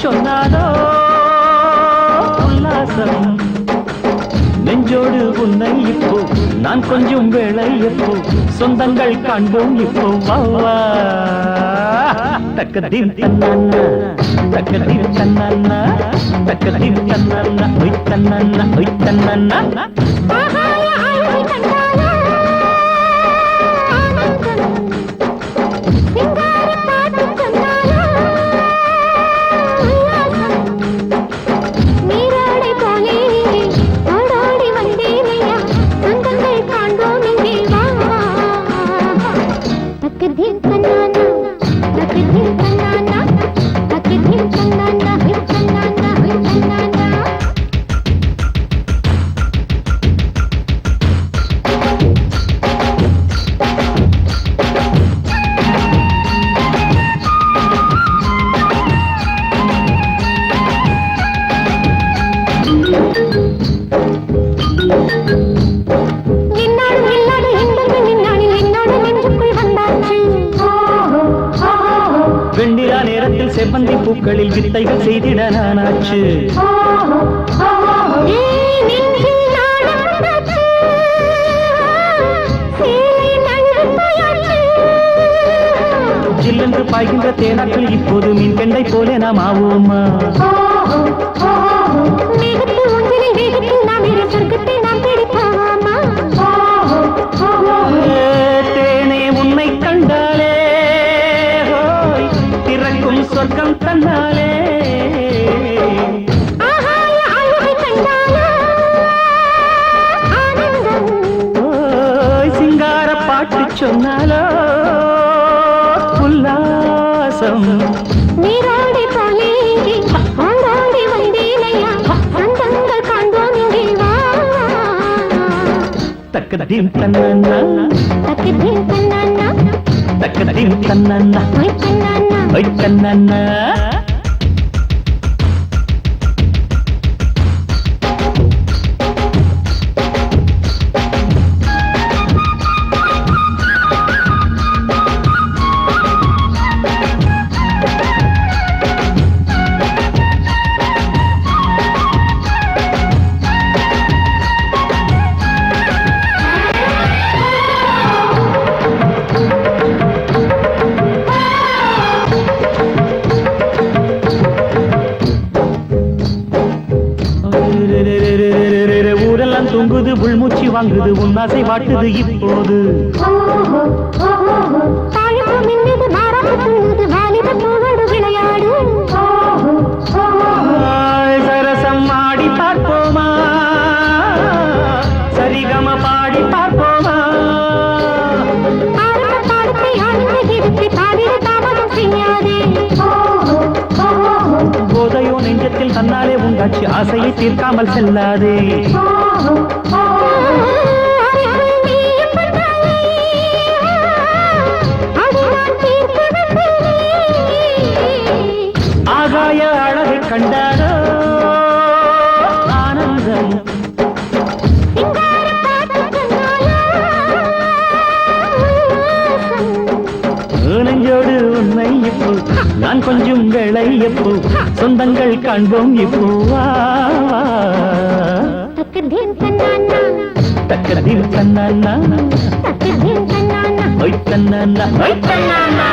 சொன்னாரோ உல்லாசம் நெஞ்சோடு உன்னை இப்போ நான் கொஞ்சம் வேளை எப்போ சொந்தங்கள் காண்போம் இப்போ வா தக்கதீம் தன்னானா தக்கதீம் தன்னானா தக்கதீம் தன்னானா ஒய் தன்னானா ஒய் தன்னானா வெண்ணிலா நேரத்தில் செவ்வந்தி பூக்களில் வித்தைகள் செய்திட நானாச்சு ஜில்லென்று பாய்கின்ற தேனாக்கள் இப்போது மீன் கெண்டை போல நாம் ஆவோமா தேனே உன்னை கண்டாலே திறக்கும் சொர்க்கம் தன்னாலே சிங்கார பாட்டு சொன்னாலோ உல்லாசம் நீராடி போலே ஆடாடி வந்தேனையா சொந்தங்கள் காண்போம் இங்கே வா தக்கதீம் தன்னானா தக்கதீம் தன்னானா தக்கதீம் தன்னானா ஒய் தன்னானா ஒய் தன்னானா ஊரெல்லாம் தூங்குது உள்மூச்சு வாங்குது உன்னாசை வாட்டுது இப்போது சரசம் ஆடி பார்ப்போமா சரிகம பாடி பார்ப்போமா போதையோ நெஞ்சத்தில் தன்னாலே உண்டாச்சு ஆசையை தீர்க்காமல் செல்லாதே ஆகாய அழகை கண்டாரோ ஆனந்தம் நெஞ்சோடு உன்னை இப்போ நான் கொஞ்சம் வேளை எப்போ சொந்தங்கள் காண்போம் இப்போ தக்கதீம் தன்னானா ஒய் தன்னானா ஒய் தன்னானா